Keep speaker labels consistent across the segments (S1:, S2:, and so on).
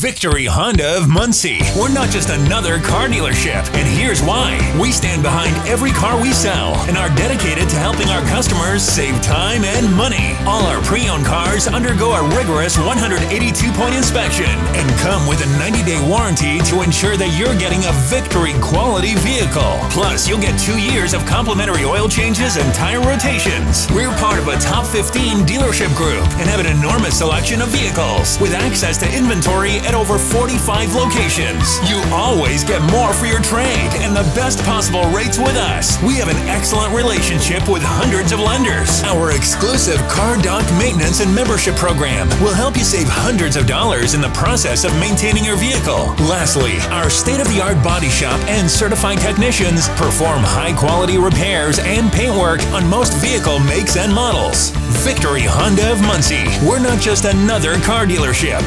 S1: Victory Honda of Muncie. We're not just another car dealership, and here's why. We stand behind every car we sell and are dedicated to helping our customers save time and money. All our pre-owned cars undergo a rigorous 182-point inspection and come with a 90-day warranty to ensure that you're getting a Victory quality vehicle. Plus, you'll get 2 years of complimentary oil changes and tire rotations. We're part of a top 15 dealership group and have an enormous selection of vehicles with access to inventory at over 45 locations. You always get more for your trade and the best possible rates with us. We have an excellent relationship with hundreds of lenders. Our exclusive car dock maintenance and membership program will help you save hundreds of dollars in the process of maintaining your vehicle. Lastly, our state-of-the-art body shop and certified technicians perform high-quality repairs and paintwork on most vehicle makes and models. Victory Honda of Muncie. We're not just another car dealership.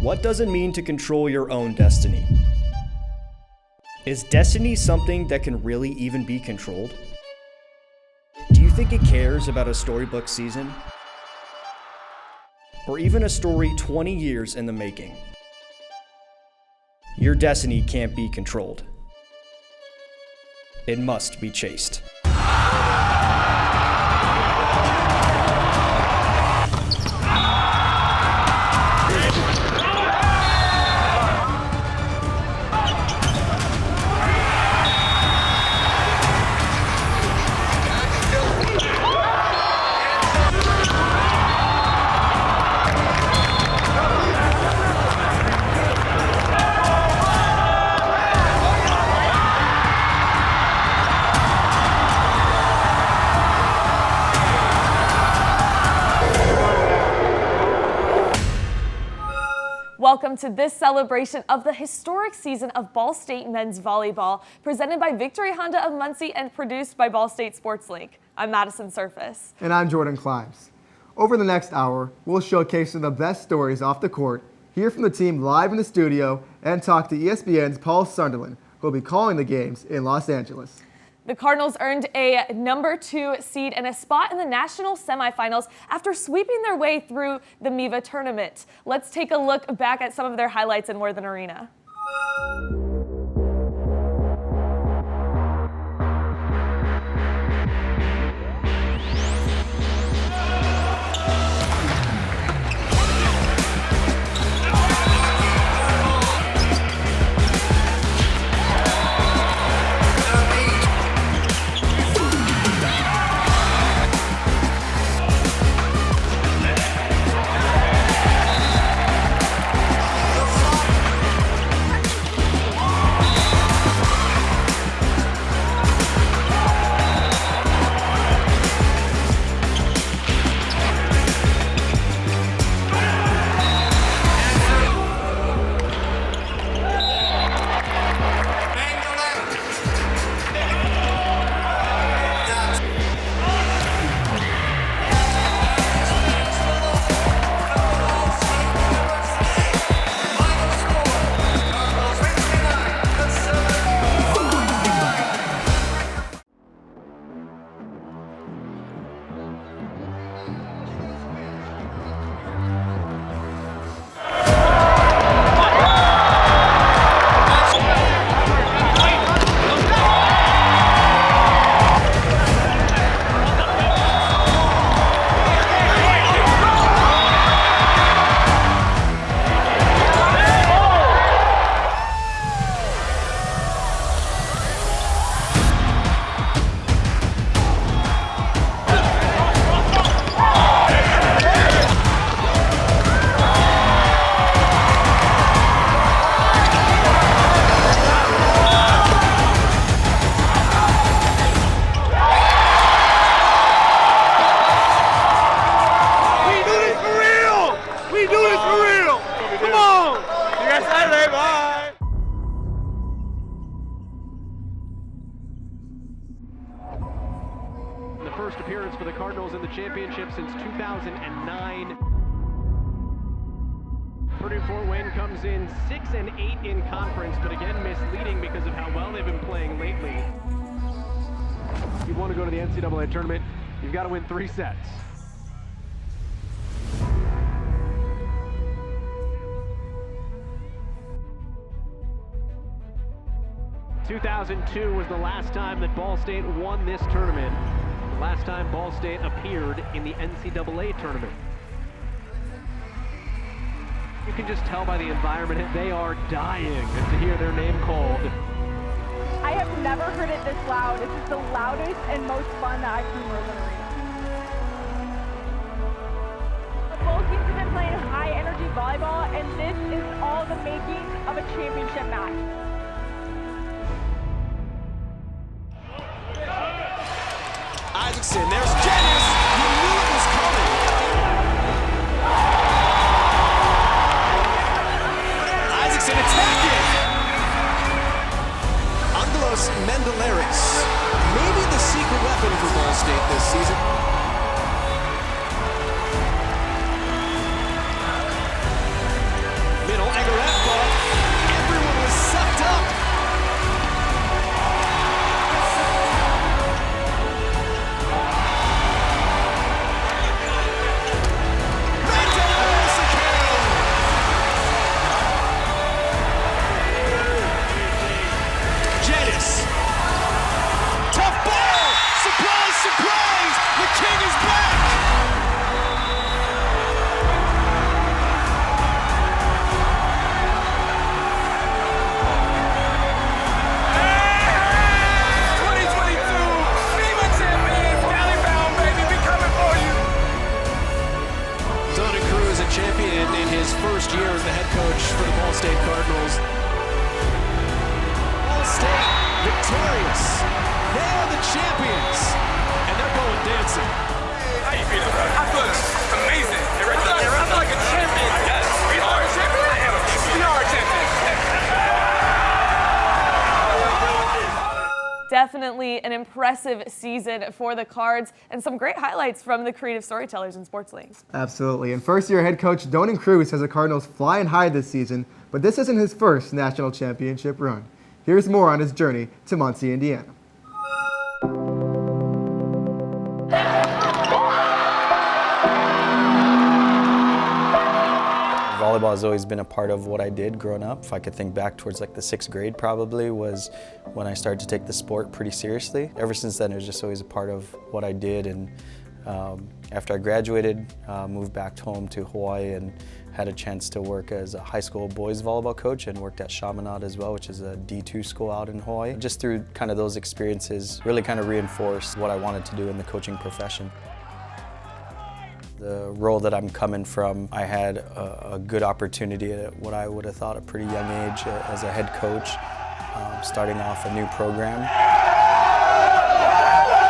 S2: What does it mean to control your own destiny? Is destiny something that can really even be controlled? Do you think it cares about a storybook season? Or even a story 20 years in the making? Your destiny can't be controlled. It must be chased.
S3: Welcome to this celebration of the historic season of Ball State men's volleyball, presented by Victory Honda of Muncie and produced by Ball State Sports Link. I'm Madison Surface.
S4: And I'm Jordan Klimes. Over the next hour, we'll showcase some of the best stories off the court, hear from the team live in the studio, and talk to ESPN's Paul Sunderland, who will be calling the games in Los Angeles.
S3: The Cardinals earned a number 2 seed and a spot in the national semifinals after sweeping their way through the MIVA tournament. Let's take a look back at some of their highlights in Worthen Arena.
S5: First appearance for the Cardinals in the championship since 2009. Purdue Fort Wayne comes in 6-8 in conference, but again misleading because of how well they've been playing lately. If you want to go to the NCAA tournament, you've got to win 3 sets. 2002 was the last time that Ball State won this tournament. The last time Ball State appeared in the NCAA tournament. You can just tell by the environment, they are dying to hear their name called.
S6: I have never heard it this loud. This is the loudest and most fun that I've seen Merlin Arena. Both teams have been playing high energy volleyball, and this is all the making of a championship match.
S7: Isaacson, there's Janice. You knew it was coming. Isaacson attacking. Angelos Mendeleris, maybe the secret weapon for Ball State this season. Middle, Egaret ball. Everyone was sucked up. Champion in his first year as the head coach for the Ball State Cardinals. Ball State victorious. They are the champions, and they're going dancing.
S8: How you feeling, bro? I feel amazing. I feel like a champion. Yes, we are a champion. We are a champion.
S3: Definitely an impressive season for the Cards and some great highlights from the creative storytellers in Sports Links.
S4: Absolutely. And first-year head coach Donan Cruz has the Cardinals flying high this season, but this isn't his first national championship run. Here's more on his journey to Muncie, Indiana.
S9: Volleyball has always been a part of what I did growing up. If I could think back towards like the 6th grade probably was when I started to take the sport pretty seriously. Ever since then it was just always a part of what I did, and after I graduated, moved back home to Hawaii and had a chance to work as a high school boys volleyball coach and worked at Chaminade as well, which is a D2 school out in Hawaii. Just through kind of those experiences really kind of reinforced what I wanted to do in the coaching profession. The role that I'm coming from, I had a good opportunity at what I would have thought a pretty young age as a head coach, starting off a new program.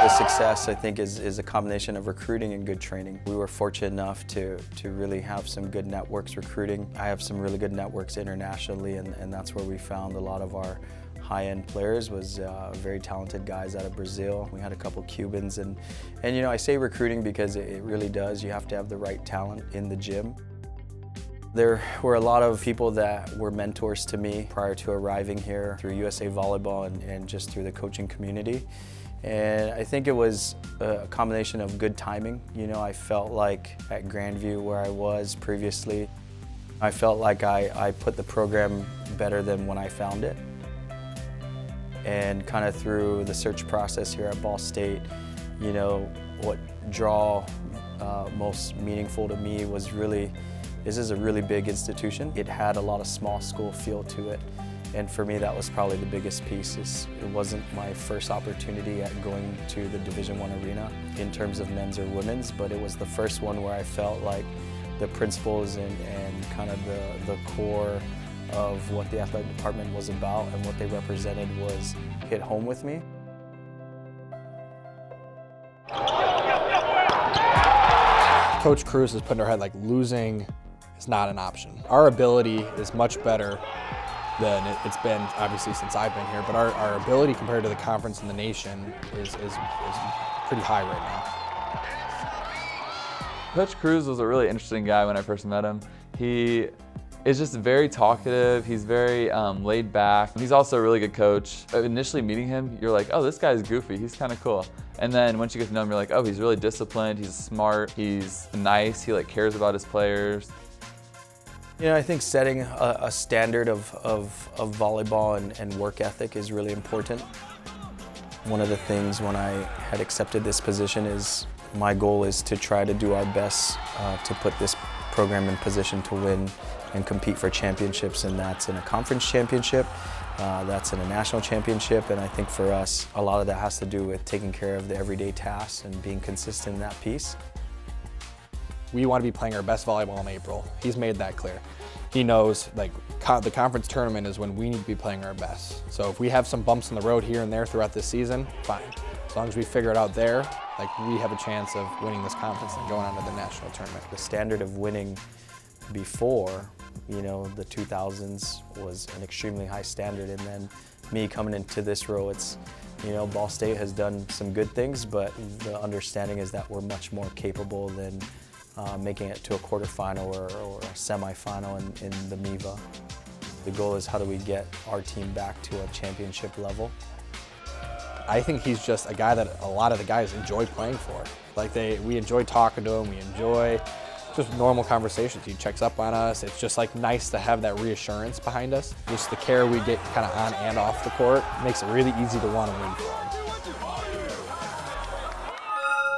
S9: The success, I think, is a combination of recruiting and good training. We were fortunate enough to really have some good networks recruiting. I have some really good networks internationally, and that's where we found a lot of our high-end players was very talented guys out of Brazil. We had a couple Cubans, and you know, I say recruiting because it really does. You have to have the right talent in the gym. There were a lot of people that were mentors to me prior to arriving here through USA Volleyball and just through the coaching community. And I think it was a combination of good timing. You know, I felt like at Grandview where I was previously, I felt like I put the program better than when I found it. And kind of through the search process here at Ball State, you know, what draw most meaningful to me was really, this is a really big institution. It had a lot of small school feel to it. And for me, that was probably the biggest piece. It wasn't my first opportunity at going to the Division I arena in terms of men's or women's, but it was the first one where I felt like the principles and kind of the core of what the athletic department was about and what they represented was hit home with me.
S10: Coach Cruz has put in her head like losing is not an option. Our ability is much better than it's been obviously since I've been here, but our ability compared to the conference and the nation is pretty high right now.
S11: Coach Cruz was a really interesting guy when I first met him. He is just very talkative, he's very laid back. He's also a really good coach. Initially meeting him, you're like, oh, this guy's goofy, he's kind of cool. And then once you get to know him, you're like, oh, he's really disciplined, he's smart, he's nice, he cares about his players.
S9: You know, I think setting a standard of volleyball and work ethic is really important. One of the things when I had accepted this position is my goal is to try to do our best to put this program in position to win and compete for championships, and that's in a conference championship, that's in a national championship, and I think for us, a lot of that has to do with taking care of the everyday tasks and being consistent in that piece.
S10: We want to be playing our best volleyball in April. He's made that clear. He knows like the conference tournament is when we need to be playing our best. So if we have some bumps in the road here and there throughout this season, fine. As long as we figure it out there, like we have a chance of winning this conference and going on to the national tournament.
S9: The standard of winning before, you know, the 2000s was an extremely high standard, and then me coming into this role, it's, you know, Ball State has done some good things, but the understanding is that we're much more capable than making it to a quarterfinal or a semifinal in the MIVA. The goal is how do we get our team back to a championship level.
S10: I think he's just a guy that a lot of the guys enjoy playing for. Like we enjoy talking to him, we enjoy just normal conversations. He checks up on us. It's just like nice to have that reassurance behind us. Just the care we get kind of on and off the court makes it really easy to want to win for him.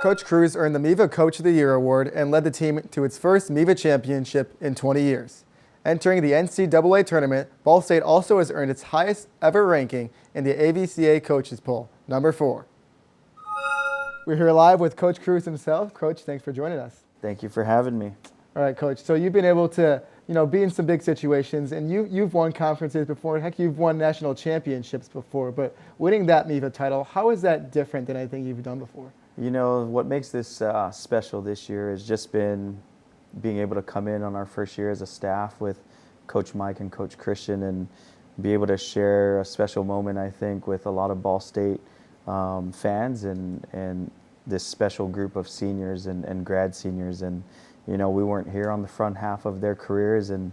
S4: Coach Cruz earned the MIVA Coach of the Year award and led the team to its first MIVA championship in 20 years. Entering the NCAA tournament, Ball State also has earned its highest ever ranking in the AVCA Coaches Poll, number 4. We're here live with Coach Cruz himself. Coach, thanks for joining us.
S9: Thank you for having me.
S4: All right, Coach. So you've been able to, be in some big situations, and you've won conferences before. Heck, you've won national championships before. But winning that MIVA title, how is that different than anything you've done before?
S9: You know, what makes this special this year has just been being able to come in on our first year as a staff with Coach Mike and Coach Christian and be able to share a special moment, I think, with a lot of Ball State fans and this special group of seniors and grad seniors. And, you know, we weren't here on the front half of their careers, and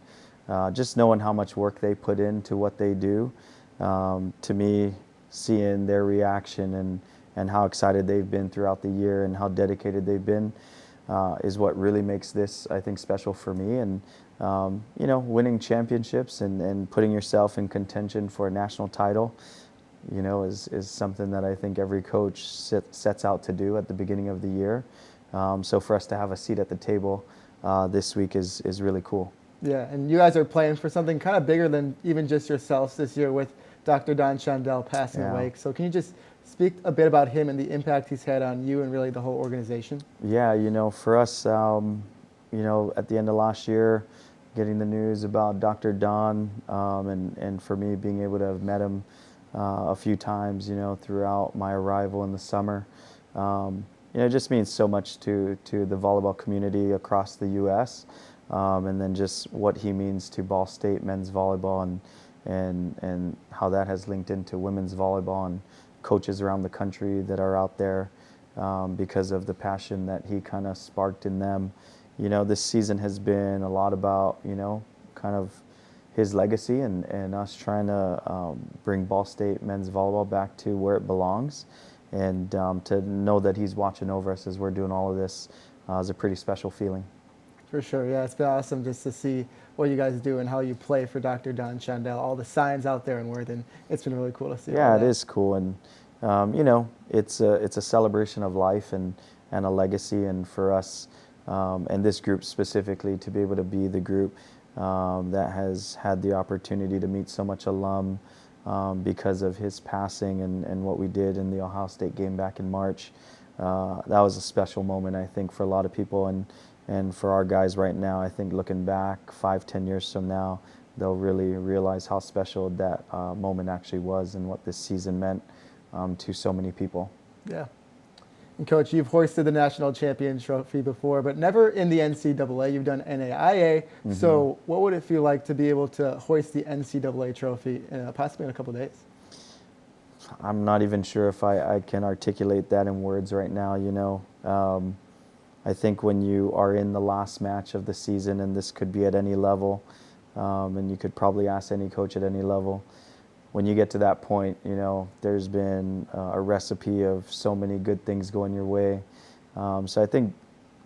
S9: just knowing how much work they put into what they do, to me, seeing their reaction and how excited they've been throughout the year and how dedicated they've been is what really makes this, I think, special for me. And, you know, winning championships and putting yourself in contention for a national title, you know, is something that I think every coach sets out to do at the beginning of the year. So for us to have a seat at the table this week is really cool.
S4: Yeah, and you guys are playing for something kind of bigger than even just yourselves this year with Dr. Don Chandel passing away. So can you just speak a bit about him and the impact he's had on you and really the whole organization? Yeah,
S9: you know, for us, you know, at the end of last year, getting the news about Dr. Don, and for me being able to have met him a few times, you know, throughout my arrival in the summer, you know, it just means so much to the volleyball community across the U.S., and then just what he means to Ball State men's volleyball and how that has linked into women's volleyball and coaches around the country that are out there because of the passion that he kind of sparked in them. You know, this season has been a lot about, you know, kind of his legacy and us trying to bring Ball State men's volleyball back to where it belongs. And to know that he's watching over us as we're doing all of this is a pretty special feeling.
S4: For sure, yeah, it's been awesome just to see what you guys do and how you play for Dr. Don Chandel, all the signs out there in Worthing. It's been really cool to see.
S9: Yeah, it is cool, and you know, it's a celebration of life and a legacy, and for us and this group specifically to be able to be the group that has had the opportunity to meet so much alum because of his passing and what we did in the Ohio State game back in March. That was a special moment, I think, for a lot of people, and for our guys right now. I think looking back 5-10 years from now, they'll really realize how special that moment actually was and what this season meant to so many people.
S4: Yeah. And Coach, you've hoisted the national champion trophy before, but never in the NCAA. You've done NAIA. Mm-hmm. So what would it feel like to be able to hoist the NCAA trophy possibly in a couple of days?
S9: I'm not even sure if I can articulate that in words right now, you know. I think when you are in the last match of the season, and this could be at any level, and you could probably ask any coach at any level, when you get to that point, you know, there's been a recipe of so many good things going your way. So I think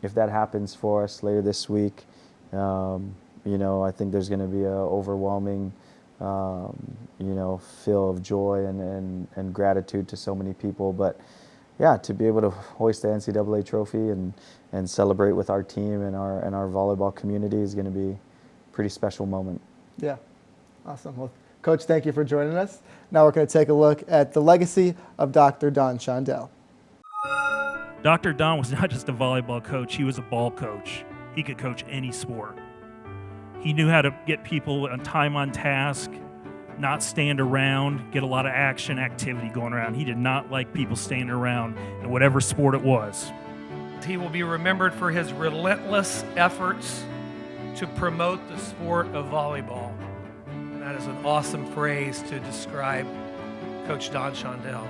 S9: if that happens for us later this week, you I think there's going to be an overwhelming, feel of joy and gratitude to so many people. But yeah, to be able to hoist the NCAA trophy and celebrate with our team and our volleyball community is going to be a pretty special moment.
S4: Yeah, awesome. Well, Coach, thank you for joining us. Now we're going to take a look at the legacy of Dr. Don Shondell.
S12: Dr. Don was not just a volleyball coach, he was a ball coach. He could coach any sport. He knew how to get people on time on task, not stand around, get a lot of action, activity going around. He did not like people standing around in whatever sport it was.
S13: He will be remembered for his relentless efforts to promote the sport of volleyball. And that is an awesome phrase to describe Coach Don Shondell.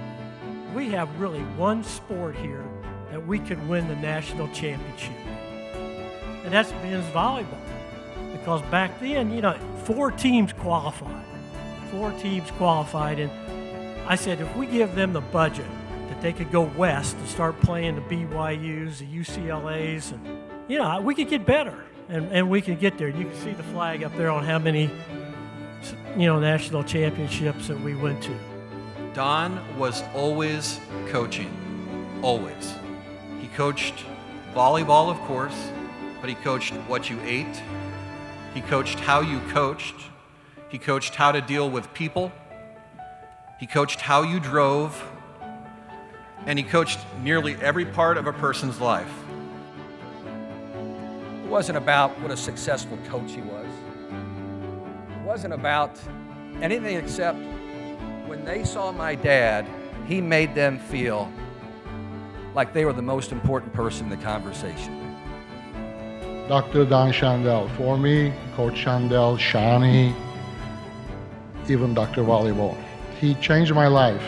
S14: We have really one sport here that we could win the national championship, and that's men's volleyball. Because back then, 4 teams qualified. 4 teams qualified, and I said if we give them the budget that they could go west and start playing the BYUs, the UCLAs, and we could get better, and we could get there. You can see the flag up there on how many national championships that we went to.
S15: Don was always coaching, always. He coached volleyball, of course, but he coached what you ate. He coached how you coached. He coached how to deal with people. He coached how you drove. And he coached nearly every part of a person's life.
S16: It wasn't about what a successful coach he was. It wasn't about anything except when they saw my dad, he made them feel like they were the most important person in the conversation.
S17: Dr. Don Shondell, for me, Coach Shondell, Shani, even Dr. Volleyball. He changed my life.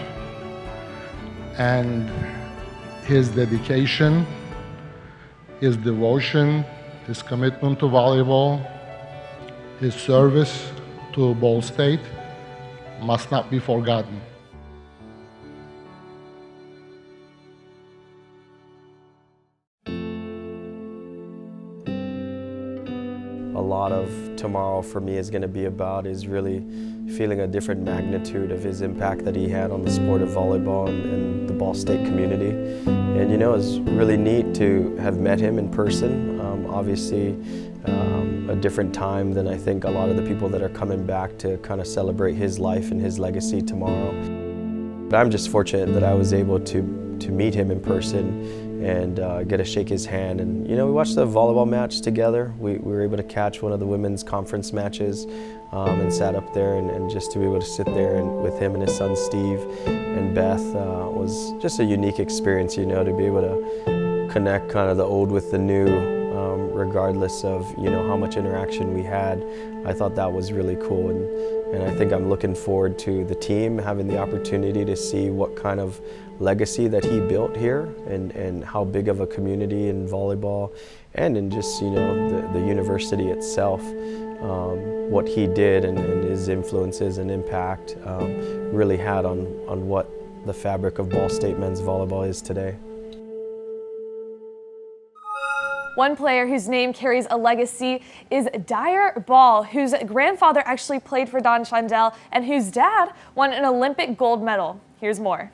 S17: And his dedication, his devotion, his commitment to volleyball, his service to Ball State must not be forgotten.
S9: A lot of tomorrow for me is going to be about is really feeling a different magnitude of his impact that he had on the sport of volleyball and the Ball State community. And it was really neat to have met him in person. Obviously a different time than I think a lot of the people that are coming back to kind of celebrate his life and his legacy tomorrow. But I'm just fortunate that I was able to meet him in person and get to shake his hand. And we watched the volleyball match together. We were able to catch one of the women's conference matches and sat up there, and just to be able to sit there with him and his son Steve and Beth was just a unique experience, to be able to connect kind of the old with the new, regardless of how much interaction we had. I thought that was really cool, and I think I'm looking forward to the team having the opportunity to see what kind of legacy that he built here and how big of a community in volleyball and in just the university itself, what he did and his influences and impact really had on what the fabric of Ball State men's volleyball is today.
S3: One player whose name carries a legacy is Dyer Ball, whose grandfather actually played for Don Shondell and whose dad won an Olympic gold medal. Here's more.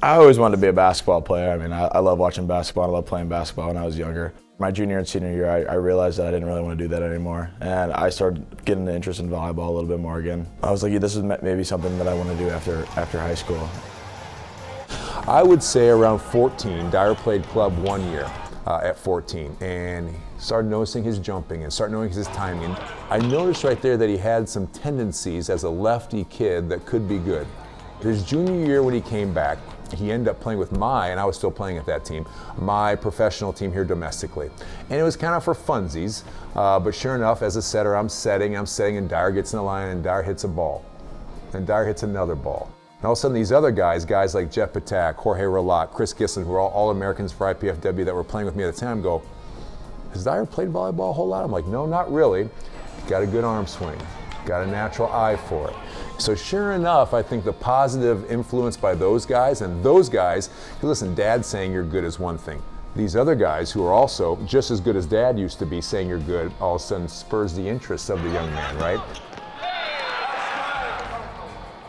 S18: I always wanted to be a basketball player. I mean, I love watching basketball. I love playing basketball when I was younger. My junior and senior year, I realized that I didn't really want to do that anymore. And I started getting an interest in volleyball a little bit more again. I was like, yeah, this is maybe something that I want to do after high school.
S19: I would say around 14, Dyer played club 1 year at 14, and started noticing his jumping and started noticing his timing. And I noticed right there that he had some tendencies as a lefty kid that could be good. His junior year when he came back, he ended up playing with and I was still playing at that team, my professional team here domestically. And it was kind of for funsies, but sure enough, as a setter, I'm setting, and Dyer gets in the line, and Dyer hits a ball. And Dyer hits another ball. And all of a sudden these other guys like Jeff Patak, Jorge Relat, Chris Gislin, who are all Americans for IPFW that were playing with me at the time, go, has Dyer played volleyball a whole lot? I'm like, no, not really. Got a good arm swing, got a natural eye for it. So sure enough, I think the positive influence by those guys, and those guys, listen, Dad saying you're good is one thing. these other guys who are also just as good as Dad used to be saying you're good, all of a sudden spurs the interest of the young man, right?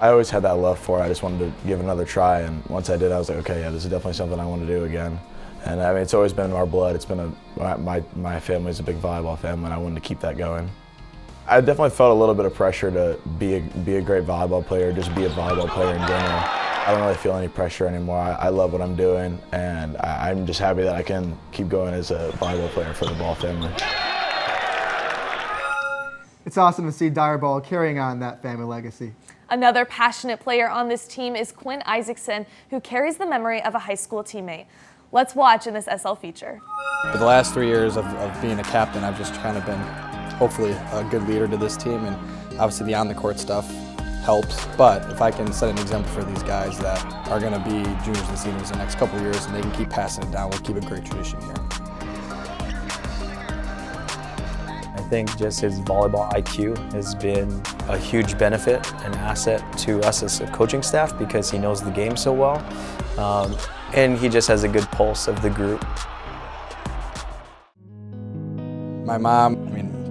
S18: I always had that love for it. I just wanted to give it another try, and once I did, I was like, okay, yeah, this is definitely something I want to do again. And I mean, it's always been in our blood. It's been my family's a big volleyball family, and I wanted to keep that going. I definitely felt a little bit of pressure to be a great volleyball player, just be a volleyball player in general. I don't really feel any pressure anymore. I love what I'm doing, and I'm just happy that I can keep going as a volleyball player for the Ball family.
S4: It's awesome to see Dyer Ball carrying on that family legacy.
S3: Another passionate player on this team is Quinn Isaacson, who carries the memory of a high school teammate. Let's watch in this SL feature.
S10: For the last 3 years of being a captain, I've just kind of been, hopefully, a good leader to this team, and obviously the on-the-court stuff helps, but if I can set an example for these guys that are going to be juniors and seniors the next couple of years and they can keep passing it down, we'll keep a great tradition here.
S9: I think just his volleyball IQ has been a huge benefit and asset to us as a coaching staff because he knows the game so well, and he just has a good pulse of the group.
S10: My mom,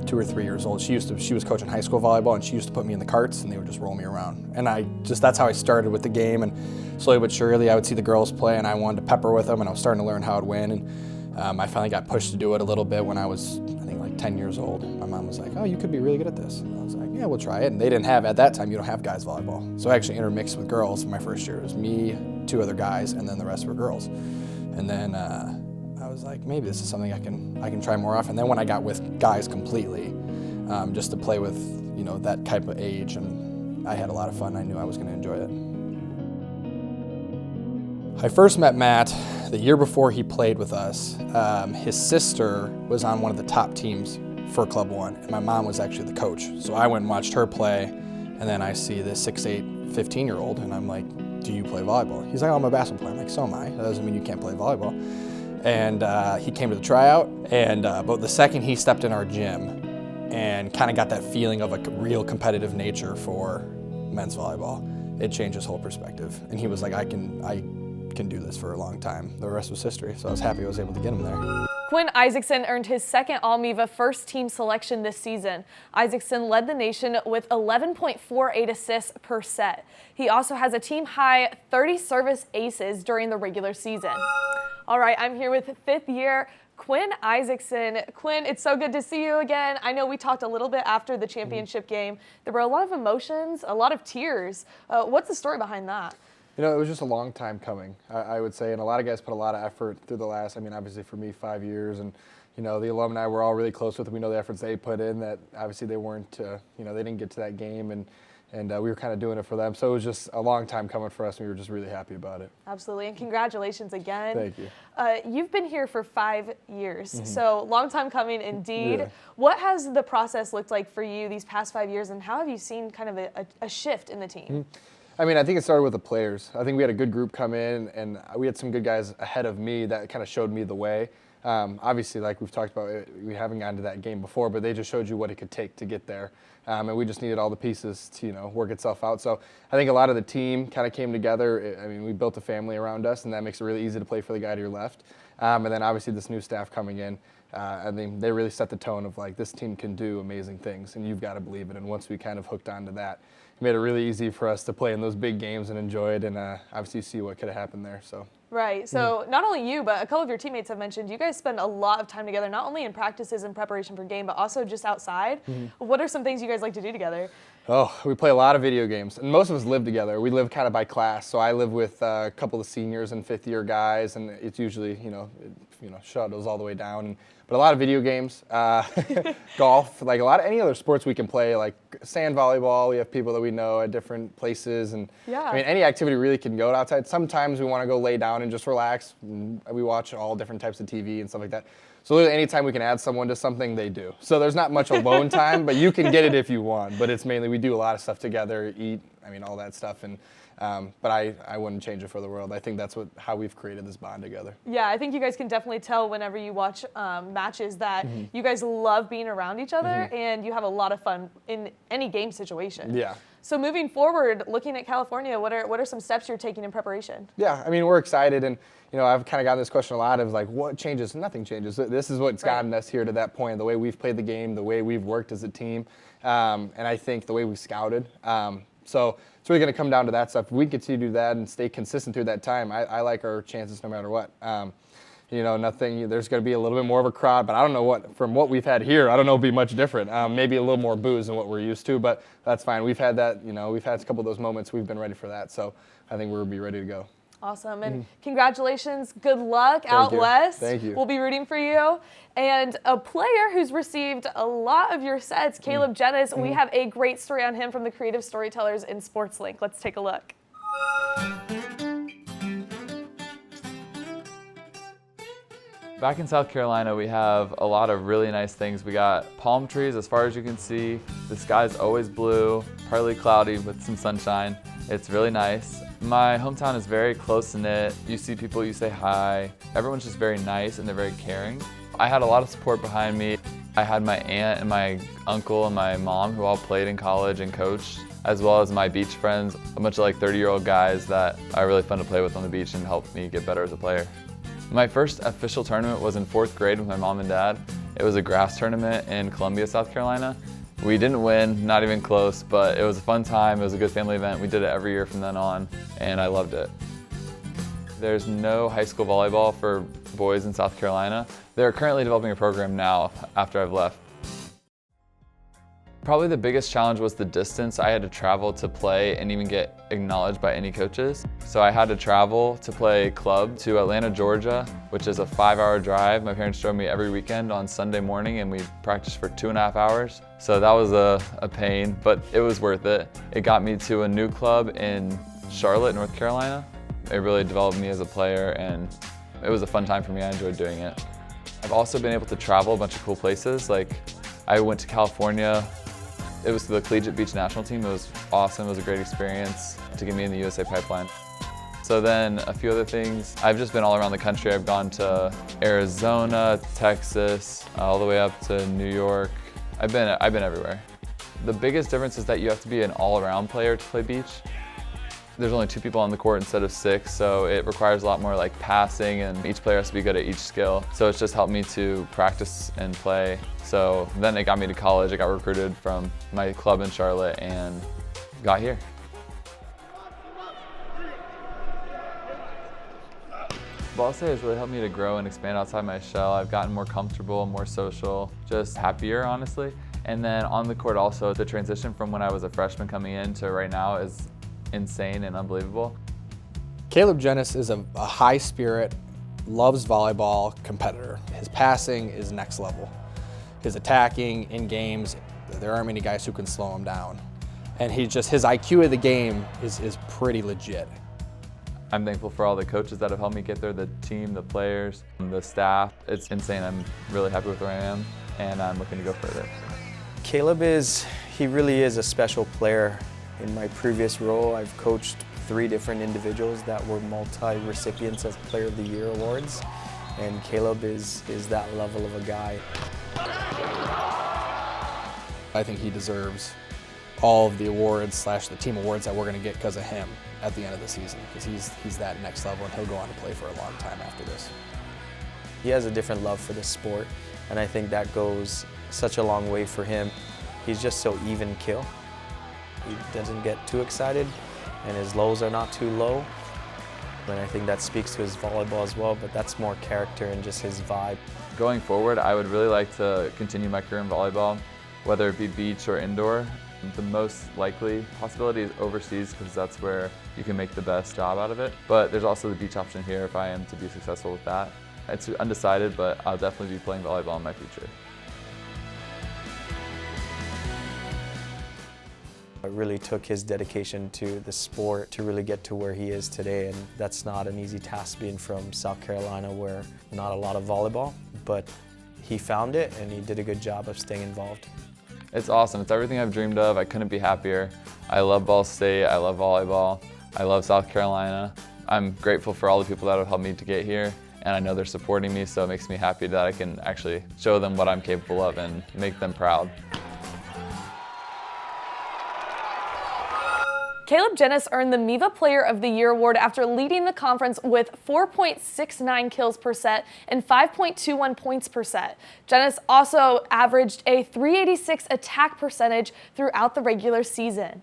S10: 2 or 3 years old, she was coaching high school volleyball, and she used to put me in the carts and they would just roll me around. And that's how I started with the game, and slowly but surely I would see the girls play and I wanted to pepper with them, and I was starting to learn how to win. And I finally got pushed to do it a little bit when I was, I think, like 10 years old. My mom was like, oh, you could be really good at this. And I was like, yeah, we'll try it. And they didn't have, at that time, you don't have guys volleyball. So I actually intermixed with girls my first year. It was me, 2 other guys, and then the rest were girls. And then I was like, maybe this is something I can try more often. And then when I got with guys completely, just to play with, that type of age, and I had a lot of fun. I knew I was going to enjoy it. I first met Matt the year before he played with us. His sister was on one of the top teams for Club 1, and my mom was actually the coach. So I went and watched her play, and then I see this 6'8", 15-year-old, and I'm like, do you play volleyball? He's like, oh, I'm a basketball player. I'm like, so am I. That doesn't mean you can't play volleyball. And he came to the tryout, and but the second he stepped in our gym and kind of got that feeling of a real competitive nature for men's volleyball, it changed his whole perspective. And he was like, I can do this for a long time. The rest was history, so I was happy I was able to get him there.
S3: Quinn Isaacson earned his second All-MIVA first team selection this season. Isaacson led the nation with 11.48 assists per set. He also has a team-high 30 service aces during the regular season. All right, I'm here with 5th year Quinn Isaacson. Quinn, it's so good to see you again. I know we talked a little bit after the championship game. There were a lot of emotions, a lot of tears. What's the story behind that?
S10: It was just a long time coming, I would say, and a lot of guys put a lot of effort through the last, obviously for me, 5 years, and the alumni we're all really close with. We know the efforts they put in, that obviously they weren't, they didn't get to that game, and we were kind of doing it for them. So it was just a long time coming for us, and we were just really happy about it.
S3: Absolutely, and congratulations again.
S10: Thank you.
S3: You've been here for 5 years, so long time coming indeed.
S10: Yeah.
S3: What has the process looked like for you these past 5 years, and how have you seen kind of a shift in the team?
S10: I think it started with the players. I think we had a good group come in, and we had some good guys ahead of me that kind of showed me the way. Obviously, like we've talked about, we haven't gotten to that game before, but they just showed you what it could take to get there. And we just needed all the pieces to, work itself out. So I think a lot of the team kind of came together. We built a family around us, and that makes it really easy to play for the guy to your left. And then obviously this new staff coming in, they really set the tone of like, this team can do amazing things, and you've got to believe it. And once we kind of hooked onto that, it made it really easy for us to play in those big games and enjoy it, and obviously see what could have happened there. So.
S3: Right, so not only you, but a couple of your teammates have mentioned you guys spend a lot of time together, not only in practices and preparation for game, but also just outside. What are some things you guys like to do together?
S10: Oh, we play a lot of video games, and most of us live together. We live kind of by class, so I live with a couple of seniors and 5th year guys, and it's usually, shuttles all the way down. But a lot of video games, golf, like any other sports we can play, like sand volleyball. We have people that we know at different places, and
S3: yeah.
S10: Any activity really can go outside. Sometimes we want to go lay down and just relax. We watch all different types of TV and stuff like that. So literally anytime we can add someone to something, they do. So there's not much alone time, but you can get it if you want. But it's mainly we do a lot of stuff together, eat, all that stuff, and But I wouldn't change it for the world. I think that's how we've created this bond together.
S3: Yeah, I think you guys can definitely tell whenever you watch matches that you guys love being around each other and you have a lot of fun in any game situation.
S10: Yeah.
S3: So moving forward, looking at California, what are some steps you're taking in preparation?
S10: Yeah, I mean, we're excited, and I've kind of gotten this question a lot of like, what changes? Nothing changes. This is what's gotten us here to that point, the way we've played the game, the way we've worked as a team, and I think the way we've scouted. So it's really going to come down to that stuff. If we continue to do that and stay consistent through that time, I like our chances no matter what. There's going to be a little bit more of a crowd, but I don't know from what we've had here, I don't know if it'll be much different. Maybe a little more booze than what we're used to, but that's fine. We've had that, we've had a couple of those moments. We've been ready for that. So I think we'll be ready to go.
S3: Awesome, and congratulations, good luck out west.
S10: Thank you.
S3: We'll be rooting for you. And a player who's received a lot of your sets, Caleb Jennis, we have a great story on him from the Creative Storytellers in SportsLink. Let's take a look.
S11: Back in South Carolina, we have a lot of really nice things. We got palm trees as far as you can see. The sky's always blue, partly cloudy with some sunshine. It's really nice. My hometown is very close-knit. You see people, you say hi. Everyone's just very nice and they're very caring. I had a lot of support behind me. I had my aunt and my uncle and my mom who all played in college and coached, as well as my beach friends, a bunch of like 30-year-old guys that are really fun to play with on the beach and helped me get better as a player. My first official tournament was in 4th grade with my mom and dad. It was a grass tournament in Columbia, South Carolina. We didn't win, not even close, but it was a fun time. It was a good family event. We did it every year from then on, and I loved it. There's no high school volleyball for boys in South Carolina. They're currently developing a program now after I've left. Probably the biggest challenge was the distance. I had to travel to play and even get acknowledged by any coaches. So I had to travel to play club to Atlanta, Georgia, which is a 5-hour drive. My parents drove me every weekend on Sunday morning and we practiced for 2.5 hours. So that was a pain, but it was worth it. It got me to a new club in Charlotte, North Carolina. It really developed me as a player and it was a fun time for me. I enjoyed doing it. I've also been able to travel a bunch of cool places. Like I went to California. It was the Collegiate Beach National Team. It was awesome. It was a great experience to get me in the USA pipeline. So then a few other things. I've just been all around the country. I've gone to Arizona, Texas, all the way up to New York. I've been everywhere. The biggest difference is that you have to be an all-around player to play beach. There's only 2 people on the court instead of 6, so it requires a lot more like passing and each player has to be good at each skill. So it's just helped me to practice and play. So then it got me to college. I got recruited from my club in Charlotte and got here. Ball state has really helped me to grow and expand outside my shell. I've gotten more comfortable, more social, just happier, honestly. And then on the court also, the transition from when I was a freshman coming in to right now is insane and unbelievable.
S10: Caleb Jennis is a high spirit, loves volleyball competitor. His passing is next level. His attacking in games, there aren't many guys who can slow him down. And his IQ of the game is pretty legit.
S11: I'm thankful for all the coaches that have helped me get there, the team, the players, the staff. It's insane. I'm really happy with where I am and I'm looking to go further.
S9: Caleb he really is a special player. In my previous role, I've coached 3 different individuals that were multi-recipients of Player of the Year awards, and Caleb is that level of a guy.
S10: I think he deserves all of the awards / the team awards that we're going to get because of him at the end of the season, because he's that next level and he'll go on to play for a long time after this.
S9: He has a different love for the sport, and I think that goes such a long way for him. He's just so even kill. He doesn't get too excited, and his lows are not too low. And I think that speaks to his volleyball as well, but that's more character and just his vibe.
S11: Going forward, I would really like to continue my career in volleyball, whether it be beach or indoor. The most likely possibility is overseas because that's where you can make the best job out of it. But there's also the beach option here if I am to be successful with that. It's undecided, but I'll definitely be playing volleyball in my future.
S9: It really took his dedication to the sport to really get to where he is today, and that's not an easy task being from South Carolina where not a lot of volleyball, but he found it and he did a good job of staying involved.
S11: It's awesome. It's everything I've dreamed of. I couldn't be happier. I love Ball State. I love volleyball. I love South Carolina. I'm grateful for all the people that have helped me to get here, and I know they're supporting me, so it makes me happy that I can actually show them what I'm capable of and make them proud.
S3: Caleb Jennis earned the MIVA Player of the Year award after leading the conference with 4.69 kills per set and 5.21 points per set. Jennis also averaged a .386 attack percentage throughout the regular season.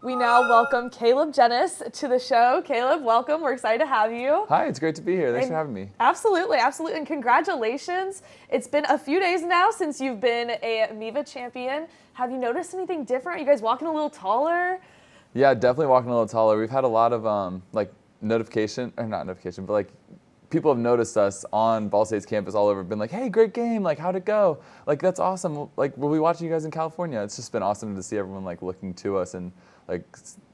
S3: We now welcome Caleb Jennis to the show. Caleb, welcome. We're excited to have you.
S11: Hi, it's great to be here. Thanks for having me.
S3: Absolutely, absolutely. And congratulations. It's been a few days now since you've been a MIVA champion. Have you noticed anything different? Are you guys walking a little taller?
S11: Yeah, definitely walking a little taller. We've had a lot of like notification, or not notification, but like people have noticed us on Ball State's campus all over, been like, hey, great game, like how'd it go? Like that's awesome. Like we'll be watching you guys in California. It's just been awesome to see everyone like looking to us and like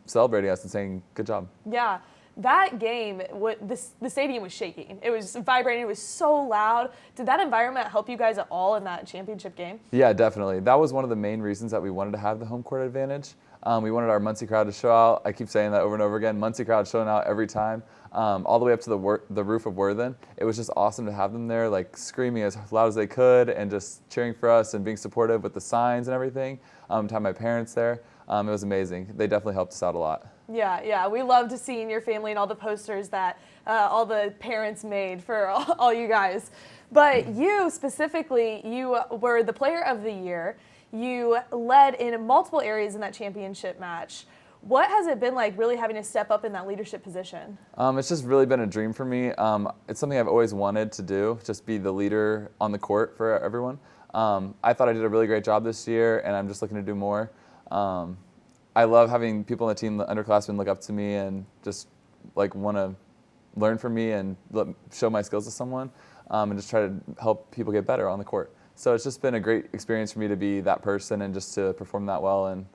S11: celebrating us and saying good job.
S3: Yeah, that game, the stadium was shaking. It was vibrating, it was so loud. Did that environment help you guys at all in that championship game?
S11: Yeah, definitely. That was one of the main reasons that we wanted to have the home court advantage. We wanted our Muncie crowd to show out. I keep saying that over and over again. Muncie crowd showing out every time, all the way up to the roof of Worthen. It was just awesome to have them there, like screaming as loud as they could and just cheering for us and being supportive with the signs and everything. To have my parents there, it was amazing. They definitely helped us out a lot.
S3: Yeah, we loved seeing your family and all the posters that all the parents made for all you guys. But you specifically, you were the Player of the Year. You led in multiple areas in that championship match. What has it been like really having to step up in that leadership position?
S11: It's just really been a dream for me. It's something I've always wanted to do, just be the leader on the court for everyone. I thought I did a really great job this year, and I'm just looking to do more. I love having people on the team, the underclassmen, look up to me and just like want to learn from me and show my skills to someone, and just try to help people get better on the court. So it's just been a great experience for me to be that person and just to perform that well and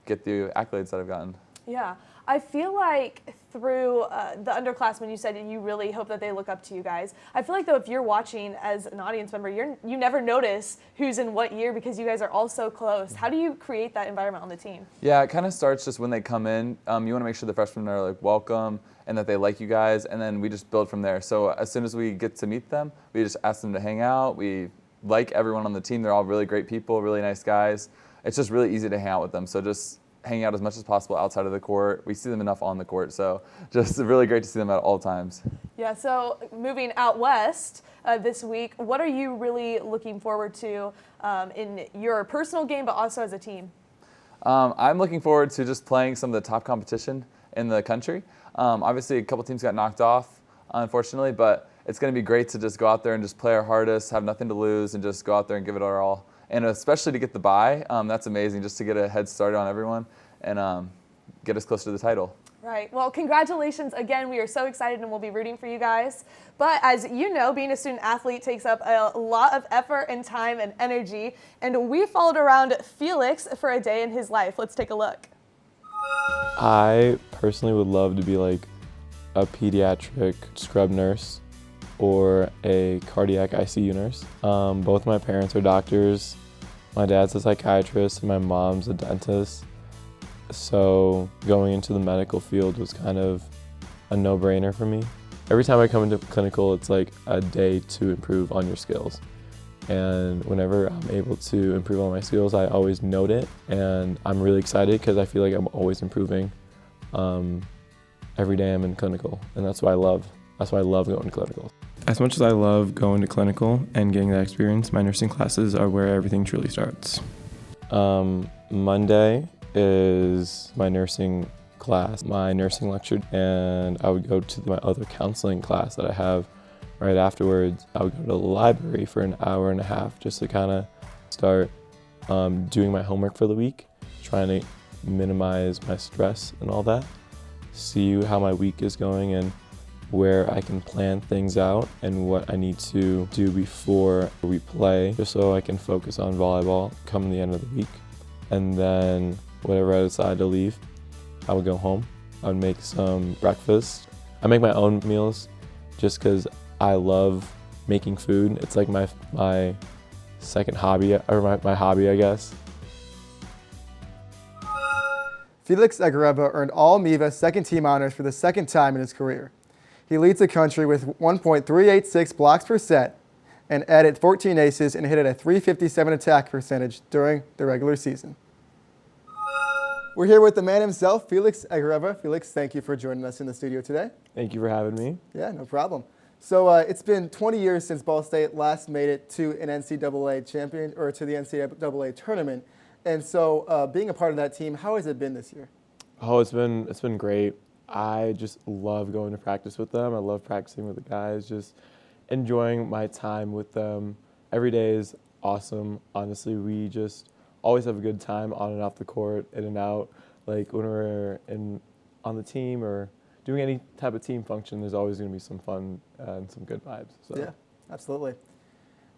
S11: get the accolades that I've gotten. Yeah,
S3: I feel like through the underclassmen, you said you really hope that they look up to you guys. I feel like though if you're watching as an audience member, you never notice who's in what year because you guys are all so close. How do you create that environment on the team?
S11: Yeah, it kind of starts just when they come in. You want to make sure the freshmen are like welcome and that they like you guys, and then we just build from there. So as soon as we get to meet them, we just ask them to hang out. We like everyone on the team. They're all really great people, really nice guys. It's just really easy to hang out with them. So just hang out as much as possible outside of the court. We see them enough on the court, so just really great to see them at all times.
S3: Yeah, so moving out west this week, what are you really looking forward to in your personal game, but also as a team?
S11: I'm looking forward to just playing some of the top competition in the country. Obviously, a couple teams got knocked off, unfortunately, but it's going to be great to just go out there and just play our hardest, have nothing to lose, and just go out there and give it our all. And especially to get the bye, that's amazing, just to get a head start on everyone and get us closer to the title.
S3: Right. Well, congratulations again. We are so excited and we'll be rooting for you guys. But as you know, being a student athlete takes up a lot of effort and time and energy. And we followed around Felix for a day in his life. Let's take a look.
S20: I personally would love to be like a pediatric scrub nurse or a cardiac ICU nurse. Both my parents are doctors. My dad's a psychiatrist and my mom's a dentist. So going into the medical field was kind of a no-brainer for me. Every time I come into clinical, it's like a day to improve on your skills. And whenever I'm able to improve on my skills, I always note it. And I'm really excited because I feel like I'm always improving every day I'm in clinical. And that's what I love. That's why I love going to clinical. As much as I love going to clinical and getting that experience, my nursing classes are where everything truly starts. Monday is my nursing class, my nursing lecture, and I would go to my other counseling class that I have right afterwards. I would go to the library for an hour and a half just to kind of start doing my homework for the week, trying to minimize my stress and all that, see how my week is going and where I can plan things out and what I need to do before we play, just so I can focus on volleyball come the end of the week. And then whenever I decide to leave, I would go home. I would make some breakfast. I make my own meals just because I love making food. It's like my second hobby, or my hobby, I guess.
S4: Felix Aguirre earned all MIVA second-team honors for the second time in his career. He leads the country with 1.386 blocks per set and added 14 aces and hit at a .357 attack percentage during the regular season. We're here with the man himself, Felix Aguirre. Felix, thank you for joining us in the studio today.
S20: Thank you for having me.
S4: Yeah, no problem. So it's been 20 years since Ball State last made it to an NCAA champion, or to the NCAA tournament. And so being a part of that team, how has it been this year?
S20: Oh, it's been great. I just love going to practice with them. I love practicing with the guys, just enjoying my time with them. Every day is awesome. Honestly, we just always have a good time on and off the court, in and out. Like when we're on the team or doing any type of team function, there's always going to be some fun and some good vibes. So.
S4: Yeah, absolutely.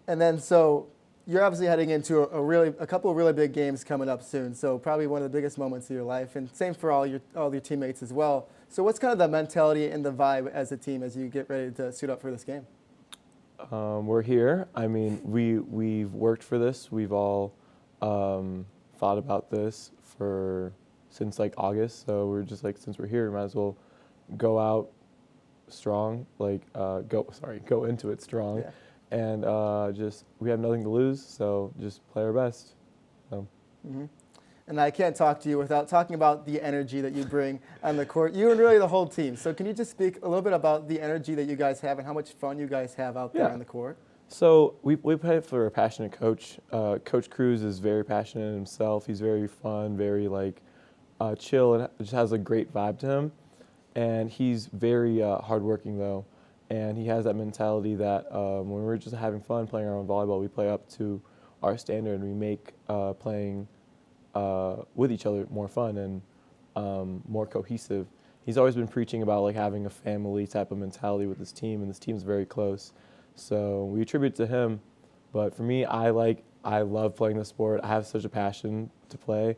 S4: And then so you're obviously heading into a couple of really big games coming up soon. So probably one of the biggest moments of your life, and same for all your teammates as well. So what's kind of the mentality and the vibe as a team as you get ready to suit up for this game?
S20: We're here. I mean, we've worked for this. We've all thought about this since like August. So we're just like, since we're here, we might as well go out strong. Go into it strong.
S4: Yeah.
S20: And we have nothing to lose, so just play our best. So.
S4: Mm-hmm. And I can't talk to you without talking about the energy that you bring on the court. You and really the whole team. So can you just speak a little bit about the energy that you guys have and how much fun you guys have out there on the court?
S20: So we play for a passionate coach. Coach Cruz is very passionate himself. He's very fun, very chill, and just has a great vibe to him. And he's very hardworking though. And he has that mentality that when we're just having fun playing our own volleyball, we play up to our standard and we make playing with each other more fun and more cohesive. He's always been preaching about like having a family type of mentality with his team, and this team's very close. So we attribute to him. But for me, I love playing the sport. I have such a passion to play.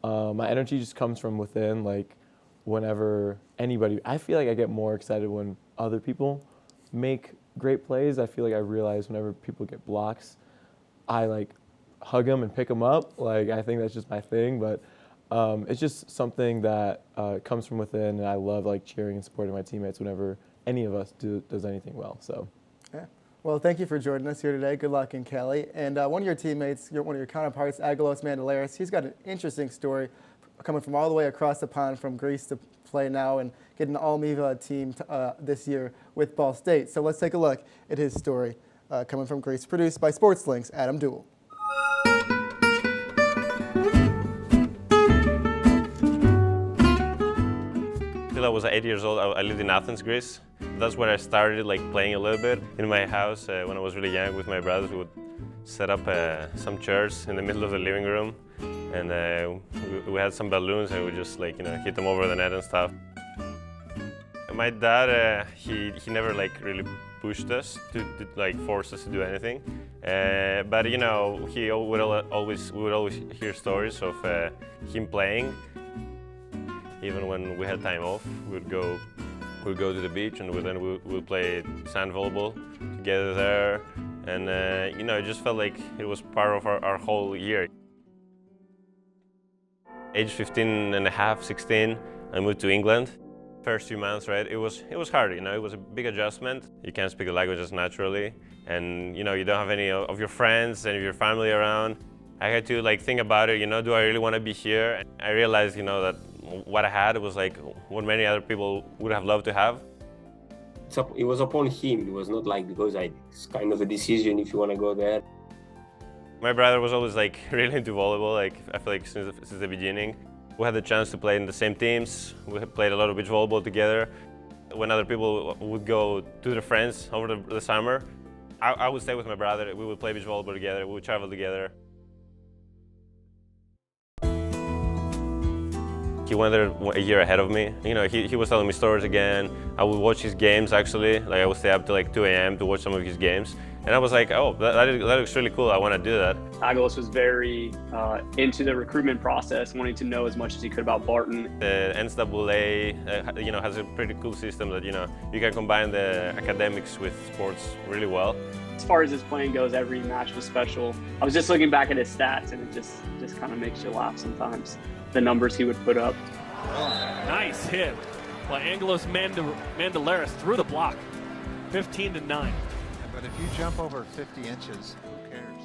S20: My energy just comes from within. Like whenever anybody, I feel like I get more excited when other people make great plays. I feel like I realize whenever people get blocks, I hug them and pick them up. I think that's just my thing, but it's just something that comes from within, and I love cheering and supporting my teammates whenever any of us does anything well. So.
S4: Yeah. Well, thank you for joining us here today. Good luck in Cali. And one of your teammates, one of your counterparts, Aguilos Mandelaris, he's got an interesting story coming from all the way across the pond from Greece to play now and get an all-MIVA team this year with Ball State. So let's take a look at his story coming from Greece, produced by SportsLink's Adam Duell.
S21: Until I was 8 years old, I lived in Athens, Greece. That's where I started playing a little bit. In my house, when I was really young with my brothers, we would set up some chairs in the middle of the living room. And we had some balloons and we just hit them over the net and stuff. My dad, he never really pushed us to force us to do anything. But we would always hear stories of him playing. Even when we had time off, we'd go to the beach and we'd play sand volleyball together there. And it just felt like it was part of our whole year. Age 15 and a half, 16, I moved to England. First few months, right, it was hard, it was a big adjustment. You can't speak the languages naturally, and you don't have any of your friends and your family around. I had to think about it, do I really want to be here? And I realized, that what I had was what many other people would have loved to have.
S22: It was upon him, it was not because it's kind of a decision if you want to go there.
S21: My brother was always really into volleyball, I feel since the beginning. We had the chance to play in the same teams. We played a lot of beach volleyball together. When other people would go to their friends over the summer, I would stay with my brother. We would play beach volleyball together, we would travel together. He went there a year ahead of me. He was telling me stories again. I would watch his games actually. I would stay up till 2 a.m. to watch some of his games. And I was like, oh, that looks really cool. I want to do that.
S1: Aguilas was very into the recruitment process, wanting to know as much as he could about Barton.
S21: The NCAA, has a pretty cool system that, you can combine the academics with sports really well.
S1: As far as his playing goes, every match was special. I was just looking back at his stats, and it just kind of makes you laugh sometimes, the numbers he would put up.
S2: Nice hit by Angelos Mandelaris through the block, 15-9.
S23: But if you jump over 50 inches, who cares?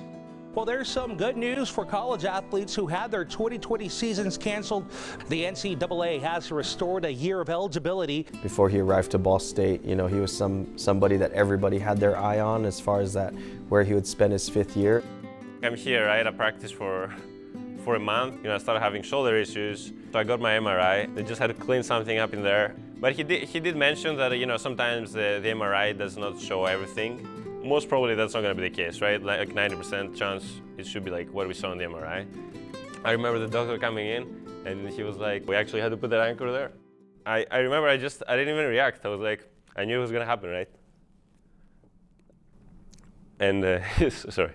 S24: Well, there's some good news for college athletes who had their 2020 seasons canceled. The NCAA has restored a year of eligibility.
S9: Before he arrived to Ball State, he was somebody that everybody had their eye on as far as where he would spend his 5th year.
S21: I'm here, right? I practiced for a month. I started having shoulder issues, so I got my MRI. They just had to clean something up in there. But he did mention that, sometimes the MRI does not show everything. Most probably that's not going to be the case, right? Like 90% chance it should be like what we saw in the MRI. I remember the doctor coming in and he was like, we actually had to put that anchor there. I remember I didn't even react. I was like, I knew it was going to happen, right? And, sorry.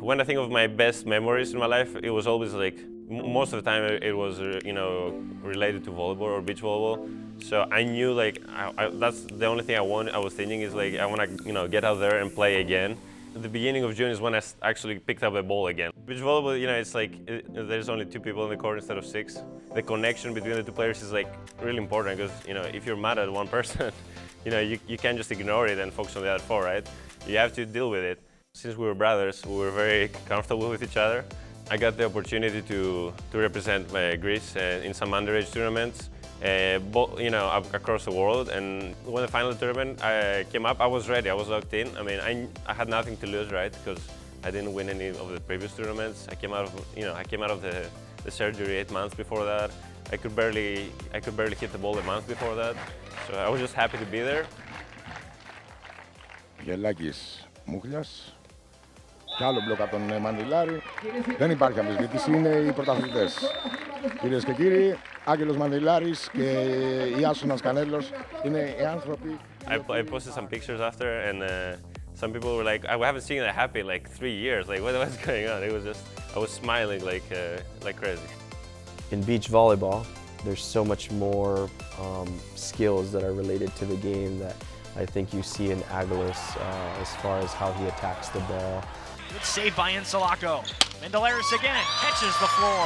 S21: When I think of my best memories in my life, it was always like, most of the time it was, related to volleyball or beach volleyball. So I knew that's the only thing I was thinking is I want to, get out there and play again. At the beginning of June is when I actually picked up a ball again. Beach volleyball, it's there's only 2 people in the court instead of 6. The connection between the 2 players is really important because, if you're mad at one person, you can't just ignore it and focus on the other 4, right? You have to deal with it. Since we were brothers, we were very comfortable with each other. I got the opportunity to represent Greece in some underage tournaments, across the world. And when the final tournament came up, I was ready. I was locked in. I mean, I had nothing to lose, right? Because I didn't win any of the previous tournaments. I came out of the surgery 8 months before that. I could barely hit the ball a month before that. So I was just happy to be there.
S25: Γελάκης Μούχλιας. Κι άλλο μπλοκ από τον Μανδυλάρη. Δεν υπάρχει αμφισβήτηση, είναι οι πρωταθλητές. Κυρίες και κύριοι, Άγγελος Μανδυλάρης και Ιάσονας Κανέλος είναι οι άνθρωποι.
S21: I posted some pictures after and some people were like, I haven't seen that happy in like 3 years. Like, what's going on? It was just, I was smiling like crazy.
S9: In beach volleyball, there's so much more skills that are related to the game that I think you see in Aguilas as far as how he attacks the ball.
S26: Good save by Insulaco. Mandelaris again catches the floor.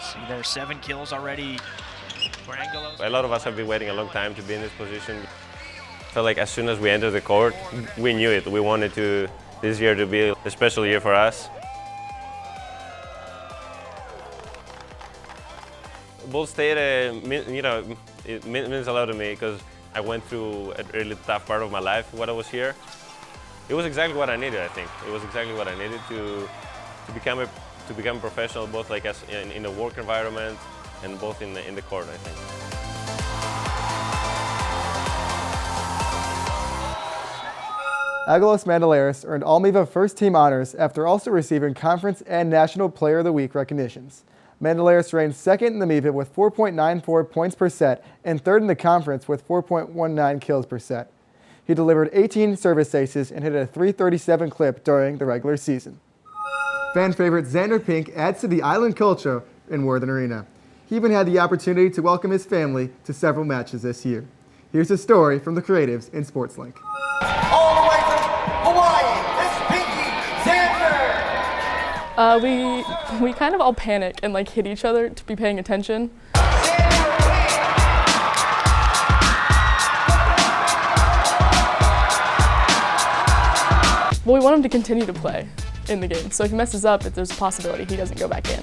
S26: See, there's 7 kills already for Angelos.
S21: A lot of us have been waiting a long time to be in this position. Felt like as soon as we entered the court, we knew it. We wanted this year to be a special year for us. Ball State, it means a lot to me because I went through a really tough part of my life when I was here. It was exactly what I needed, I think. It was exactly what I needed to become a professional, both in the work environment and both in the court, I think.
S4: Aguilas Mandelaris earned All-MIVA first-team honors after also receiving Conference and National Player of the Week recognitions. Mandelaris reigned 2nd in the MIVA with 4.94 points per set and 3rd in the conference with 4.19 kills per set. He delivered 18 service aces and hit a .337 clip during the regular season. Fan favorite Xander Pink adds to the island culture in Worthen Arena. He even had the opportunity to welcome his family to several matches this year. Here's a story from the creatives in SportsLink.
S27: All the way from Hawaii, it's Pinky Xander!
S28: We kind of all panic and hit each other to be paying attention. Well, we want him to continue to play in the game. So if he messes up, if there's a possibility he doesn't go back in.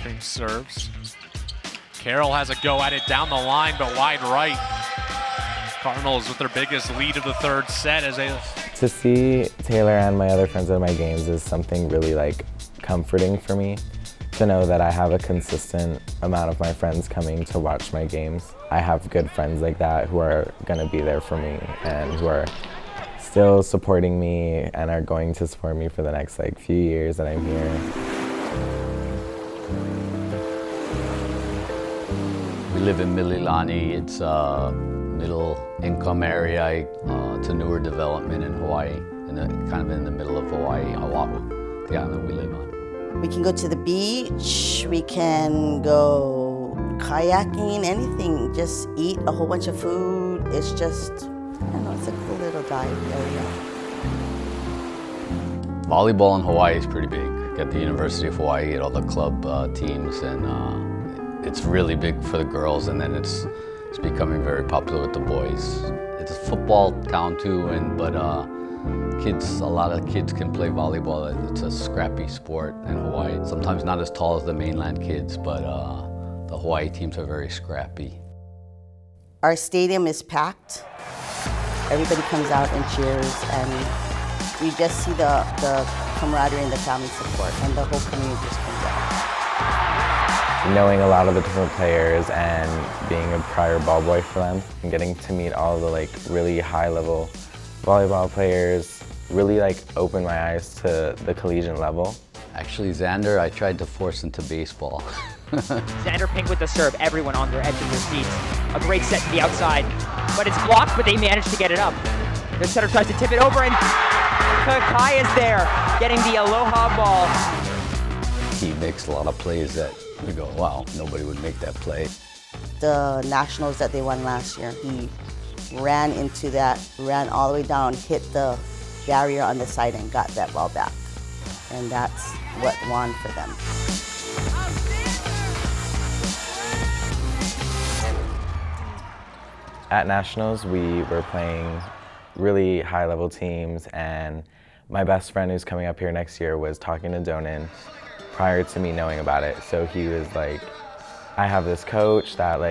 S26: Pink serves. Carroll has a go at it down the line, but wide right. Cardinals with their biggest lead of the 3rd set as they...
S29: To see Taylor and my other friends at my games is something really comforting for me.
S5: to know that I have a consistent amount of my friends coming to watch my games. I have good friends like that who are going to be there for me and who are still supporting me and are going to support me for the next few years that I'm here.
S6: We live in Mililani. It's a middle income area. It's a newer development in Hawaii, kind of in the middle of Hawaii, Oahu, the island we live on.
S7: We can go to the beach, we can go kayaking, anything, just eat a whole bunch of food. It's just, I don't know, it's a cool little dive area.
S6: Volleyball in Hawaii is pretty big. At the University of Hawaii, at all the club teams, and it's really big for the girls, and then it's becoming very popular with the boys. It's a football town too, but a lot of kids can play volleyball. It's a scrappy sport in Hawaii. Sometimes not as tall as the mainland kids, but the Hawaii teams are very scrappy.
S7: Our stadium is packed. Everybody comes out and cheers, and we just see the camaraderie and the family support, and the whole community just comes out.
S5: Knowing a lot of the different players and being a prior ball boy for them and getting to meet all the really high-level volleyball players really opened my eyes to the collegiate level.
S6: Actually, Xander, I tried to force into baseball.
S8: Xander Pink with the serve, everyone on their edge of their seats. A great set to the outside, but it's blocked, but they managed to get it up. The setter tries to tip it over, and Kakai is there, getting the aloha ball.
S6: He makes a lot of plays that we go, wow, nobody would make that play.
S7: The nationals that they won last year, he ran into that, ran all the way down, hit the barrier on the side and got that ball back. And that's what won for them.
S5: At nationals, we were playing really high-level teams, and my best friend who's coming up here next year was talking to Donan prior to me knowing about it. So he was like, I have this coach that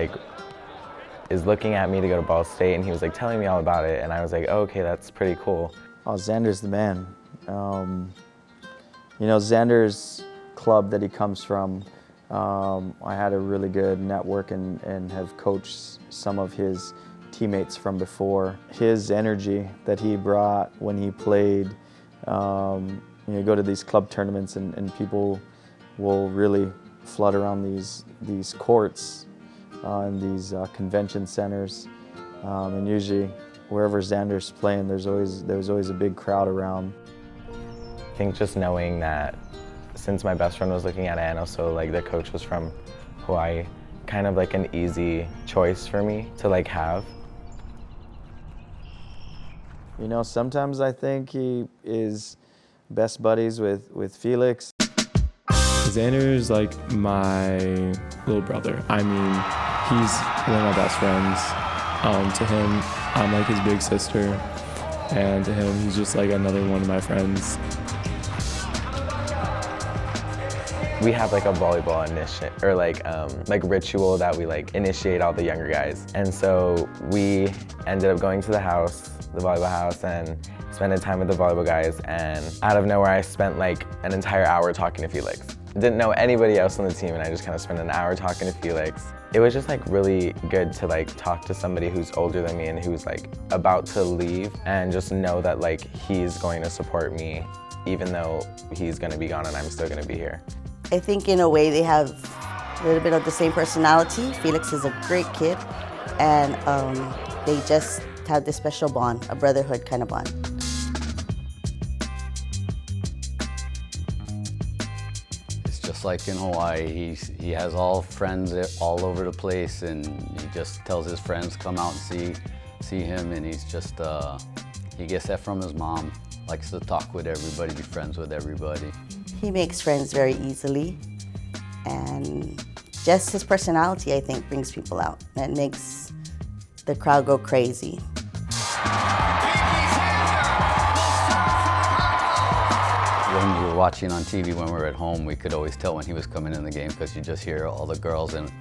S5: is looking at me to go to Ball State, and he was telling me all about it, and I was like, oh, okay, that's pretty cool.
S12: Oh, Xander's the man. Xander's club that he comes from, I had a really good network and have coached some of his teammates from before. His energy that he brought when he played, go to these club tournaments and people will really flood around these courts and these convention centers, and usually wherever Xander's playing, there's always a big crowd around.
S5: I think just knowing that since my best friend was looking at it and also the coach was from Hawaii, kind of an easy choice for me to have.
S12: Sometimes I think he is best buddies with Felix.
S20: Xander's my little brother. I mean, he's one of my best friends. To him, I'm his big sister, and to him, he's just another one of my friends.
S5: We have a volleyball ritual that we initiate all the younger guys. And so we ended up going to the volleyball house, and spending time with the volleyball guys, and out of nowhere I spent an entire hour talking to Felix. Didn't know anybody else on the team, and I just kind of spent an hour talking to Felix. It was just really good to talk to somebody who's older than me and who's about to leave, and just know that he's going to support me even though he's going to be gone and I'm still going to be here.
S7: I think in a way they have a little bit of the same personality. Felix is a great kid, and they just have this special bond, a brotherhood kind of bond.
S6: It's just like in Hawaii, he has all friends all over the place, and he just tells his friends come out and see him, and he's just, he gets that from his mom. Likes to talk with everybody, be friends with everybody.
S7: He makes friends very easily, and just his personality, I think, brings people out. And it makes the crowd go crazy.
S6: When we were watching on TV when we were at home, we could always tell when he was coming in the game because you just hear all the girls and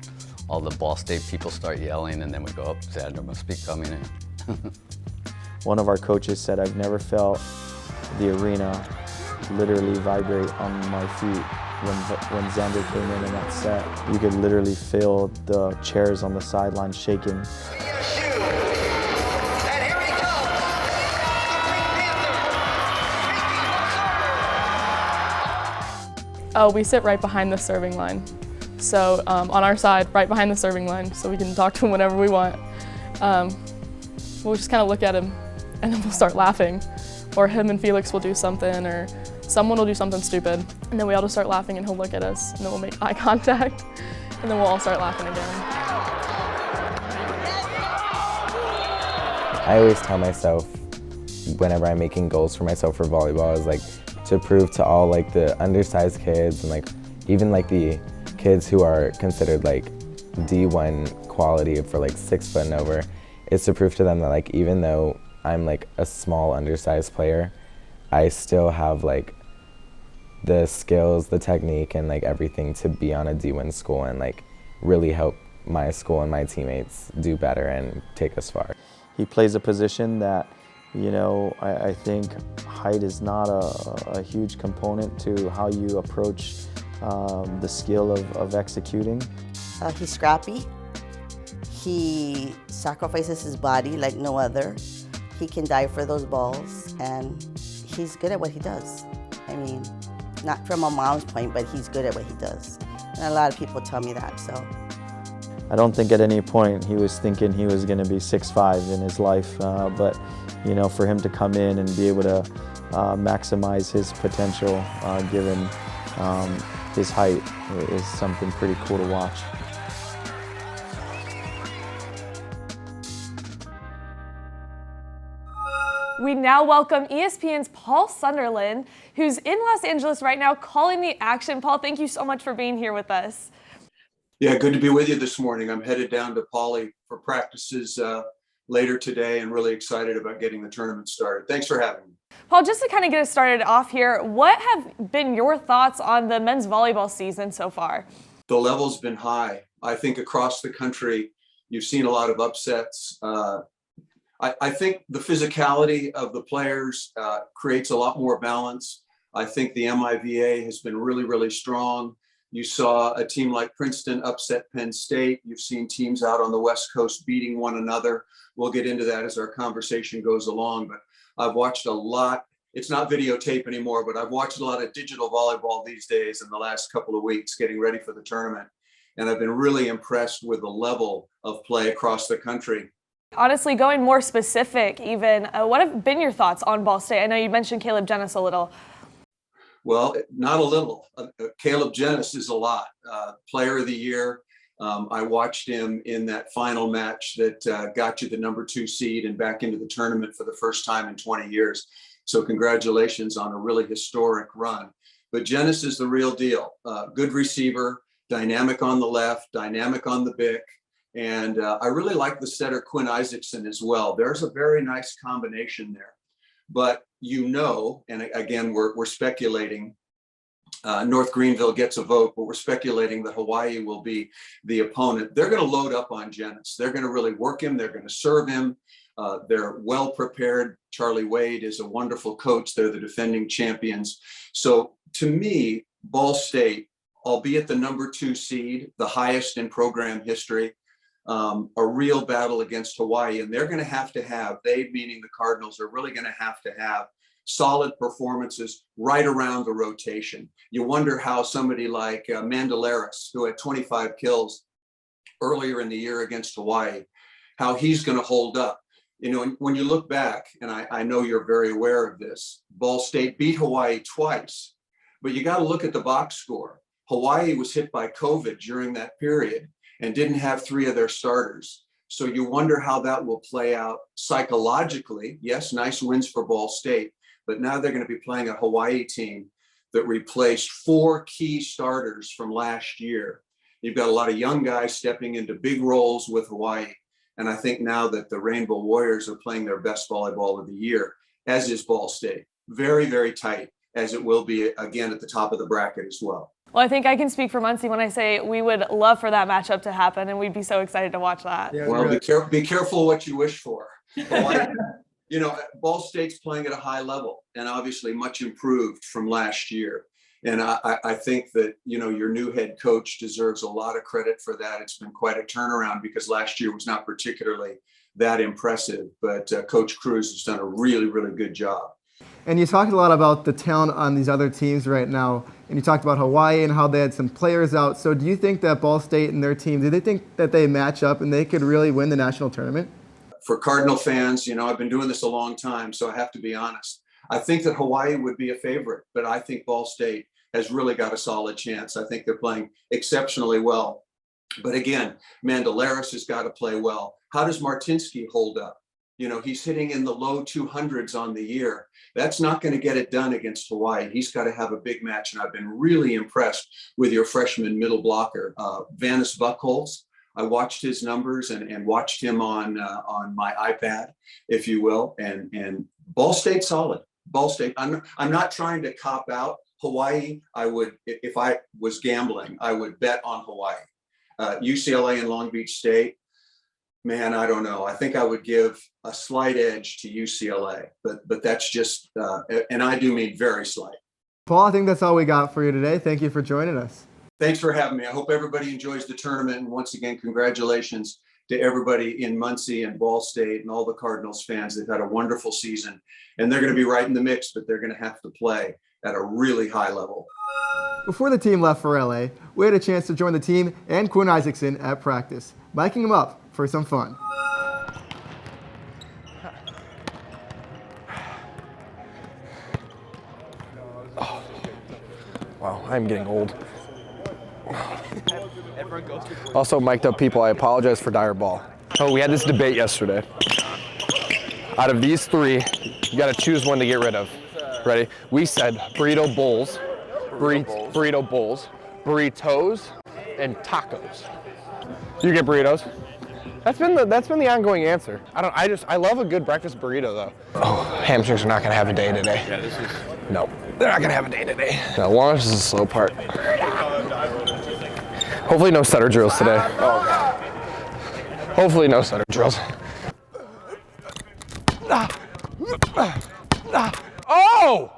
S6: all the Ball State people start yelling, and then we go, oh, Xander must be coming in.
S12: One of our coaches said, I've never felt the arena literally vibrate on my feet when Xander came in that set. You could literally feel the chairs on the sideline shaking.
S28: Oh, we sit right behind the serving line. So on our side, right behind the serving line, so we can talk to him whenever we want. We'll just kind of look at him and then we'll start laughing. Or him and Felix will do something, or someone will do something stupid. And then we all just start laughing and he'll look at us and then we'll make eye contact and then we'll all start laughing again.
S5: I always tell myself whenever I'm making goals for myself for volleyball is like to prove to all like the undersized kids and like even like the kids who are considered like D1 quality for like 6 foot and over, is to prove to them that like even though I'm like a small undersized player, I still have like the skills, the technique, and like everything to be on a D1 school and like really help my school and my teammates do better and take us far.
S12: He plays a position that, you know, I think height is not a huge component to how you approach the skill of executing.
S7: He's scrappy. He sacrifices his body like no other. He can dive for those balls, and he's good at what he does. I mean, not from a mom's point, but he's good at what he does. And a lot of people tell me that, so.
S12: I don't think at any point he was thinking he was going to be 6'5" in his life, but you know, for him to come in and be able to maximize his potential given his height is something pretty cool to watch.
S3: We now welcome ESPN's Paul Sunderland, who's in Los Angeles right now calling the action. Paul, thank you so much for being here with us.
S10: Yeah, good to be with you this morning. I'm headed down to Pauley for practices later today and really excited about getting the tournament started. Thanks for having me.
S3: Paul, just to kind of get us started off here, what have been your thoughts on the men's volleyball season so far?
S10: The level's been high. I think across the country, you've seen a lot of upsets. I think the physicality of the players creates a lot more balance. I think the MIVA has been really, really strong. You saw a team like Princeton upset Penn State. You've seen teams out on the West Coast beating one another. We'll get into that as our conversation goes along, but I've watched a lot. It's not videotape anymore, but I've watched a lot of digital volleyball these days in the last couple of weeks getting ready for the tournament. And I've been really impressed with the level of play across the country.
S3: Honestly, going more specific even, what have been your thoughts on Ball State? I know you mentioned Caleb Jennis a little.
S10: Well, not a little. Caleb Jennis is a lot. Player of the year. I watched him in that final match that got you the #2 seed and back into the tournament for the first time in 20 years. So congratulations on a really historic run. But Jennis is the real deal. Good receiver, dynamic on the left, dynamic on the bick. And I really like the setter Quinn Isaacson as well. There's a very nice combination there. But you know, and again, we're speculating, North Greenville gets a vote, but we're speculating that Hawaii will be the opponent. They're going to load up on Jennis. They're going to really work him. They're going to serve him. They're well prepared. Charlie Wade is a wonderful coach. They're the defending champions. So to me, Ball State, albeit the #2 seed, the highest in program history, a real battle against Hawaii. And they're going to have, they meaning the Cardinals, are really going to have solid performances right around the rotation. You wonder how somebody like Mandelaris, who had 25 kills earlier in the year against Hawaii, how he's going to hold up. You know, when you look back, and I know you're very aware of this, Ball State beat Hawaii twice, but you got to look at the box score. Hawaii was hit by COVID during that period and didn't have 3 of their starters. So you wonder how that will play out psychologically. Yes, nice wins for Ball State, but now they're going to be playing a Hawaii team that replaced 4 key starters from last year. You've got a lot of young guys stepping into big roles with Hawaii. And I think now that the Rainbow Warriors are playing their best volleyball of the year, as is Ball State. Very, very tight, as it will be again at the top of the bracket as well.
S3: Well, I think I can speak for Muncie when I say we would love for that matchup to happen, and we'd be so excited to watch that.
S10: Yeah, well, be careful what you wish for. You know, Ball State's playing at a high level and obviously much improved from last year. And I think that, your new head coach deserves a lot of credit for that. It's been quite a turnaround because last year was not particularly that impressive, but Coach Cruz has done a really, really good job.
S4: And you talked a lot about the talent on these other teams right now, and you talked about Hawaii and how they had some players out. So do you think that Ball State and their team, do they think that they match up and they could really win the national tournament?
S10: For Cardinal fans, I've been doing this a long time, so I have to be honest. I think that Hawaii would be a favorite, but I think Ball State has really got a solid chance. I think they're playing exceptionally well. But again, Mandelaris has got to play well. How does Martinsky hold up? He's hitting in the low 200s on the year. That's not going to get it done against Hawaii. He's got to have a big match. And I've been really impressed with your freshman middle blocker, Vanis Buchholz. I watched his numbers and watched him on my iPad, if you will. And Ball State solid. Ball State. I'm not trying to cop out Hawaii. I would, if I was gambling, I would bet on Hawaii. UCLA and Long Beach State. Man, I don't know. I think I would give a slight edge to UCLA, but that's just, and I do mean very slight.
S4: Paul, I think that's all we got for you today. Thank you for joining us.
S10: Thanks for having me. I hope everybody enjoys the tournament. And once again, congratulations to everybody in Muncie and Ball State and all the Cardinals fans. They've had a wonderful season, and they're going to be right in the mix, but they're going to have to play at a really high level.
S4: Before the team left for LA, we had a chance to join the team and Quinn Isaacson at practice, miking him up for some fun.
S11: Oh. Wow, I'm getting old. Also, mic'd up people, I apologize for dire ball. Oh, we had this debate yesterday. Out of these three, you gotta choose one to get rid of. Ready? We said burrito bowls, burritos, and tacos. You get burritos? That's been the ongoing answer. I love a good breakfast burrito though. Oh, hamstrings are not gonna have a day today. Yeah, no, they're not gonna have a day today. No, launch is the slow part. Hopefully no stutter drills today. Hopefully no stutter drills. Oh!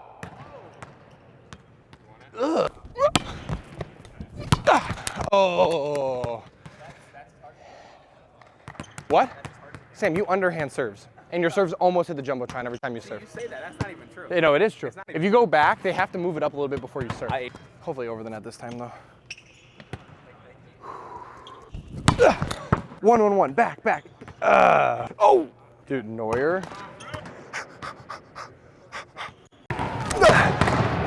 S11: Ugh. Oh. What? Sam, you underhand serves. And your serves almost hit the jumbotron every time you serve.
S13: You say that, that's not even true.
S11: You know, it is true. If you go back, they have to move it up a little bit before you serve. Hopefully over the net this time though. 1-1-1, back. Oh! Dude, Neuer.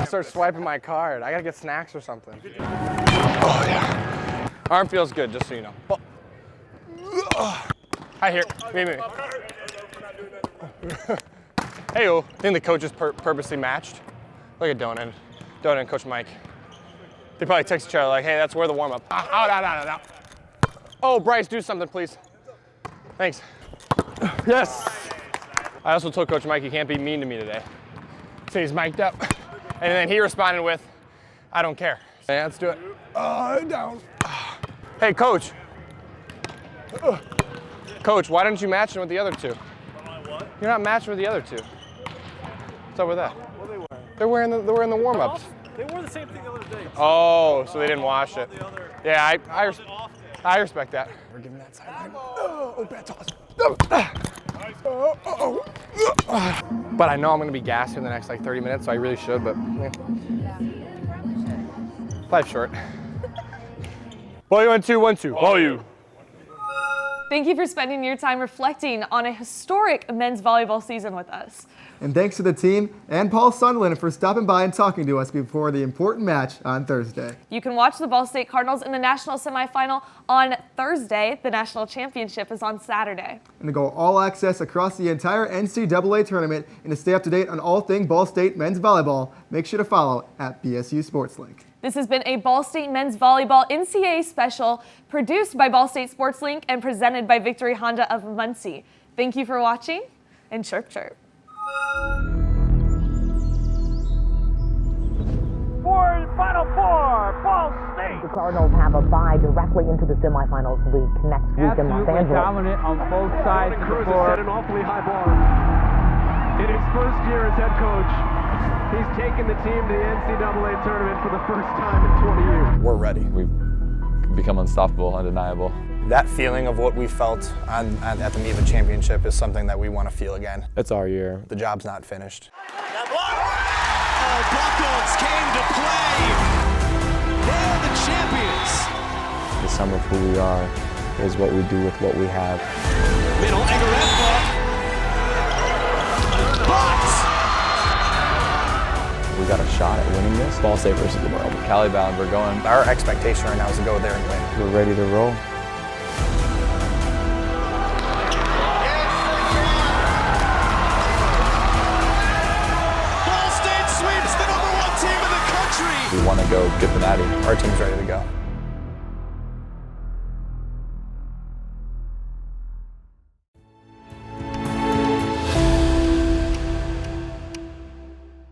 S11: Start swiping my card. I gotta get snacks or something. Oh yeah. Arm feels good, just so you know. Hi here. Me. Hey-o. I think the coaches purposely matched. Look at Donan and Coach Mike. They probably text each other like, hey, that's where the warm-up. No. Oh, Bryce, do something, please. Thanks. Yes. I also told Coach Mike he can't be mean to me today. So he's mic'd up. And then he responded with, I don't care. Yeah, let's do it. Down. Hey, Coach. Coach, why didn't you match him with the other two? What? You're not matching with the other two. What's up with that?
S2: What are they wearing?
S11: They're wearing the warm-ups.
S2: They wore the same thing the other day.
S11: Oh, so they didn't wash it. Yeah, I respect that. We're giving that sideline. Oh, bad toss. But I know I'm going to be gassed in the next like 30 minutes, so I really should, but life's short. Ball you 1-2. Ball you.
S3: Thank you for spending your time reflecting on a historic men's volleyball season with us.
S4: And thanks to the team and Paul Sunderland for stopping by and talking to us before the important match on Thursday.
S3: You can watch the Ball State Cardinals in the national semifinal on Thursday. The national championship is on Saturday.
S4: And to go all access across the entire NCAA tournament and to stay up to date on all things Ball State men's volleyball, make sure to follow at BSU SportsLink.
S3: This has been a Ball State men's volleyball NCAA special produced by Ball State SportsLink and presented by Victory Honda of Muncie. Thank you for watching, and chirp chirp.
S14: Final four, Ball State.
S15: The Cardinals have a bye directly into the semifinals league next week in Los Angeles.
S14: Dominant on both sides of the floor.
S2: Cruz has set an awfully high bar. In his first year as head coach, He's taken the team to the NCAA tournament for the first time in 20 years.
S1: We're ready.
S20: We've become unstoppable, undeniable.
S1: That feeling of what we felt at the MIVA Championship is something that we want to feel again.
S20: It's our year.
S1: The job's not finished.
S13: Buckles came to play. They're the champions.
S12: The sum of who we are is what we do with what we have.
S13: Middle, Egaretta.
S20: We got a shot at winning this. Ball State versus the world. Cali bound, we're going.
S1: Our expectation right now is to go there and win.
S12: We're ready to roll.
S13: Ball State sweeps the #1 team in the country.
S20: We want to go get the natty.
S1: Our team's ready to go.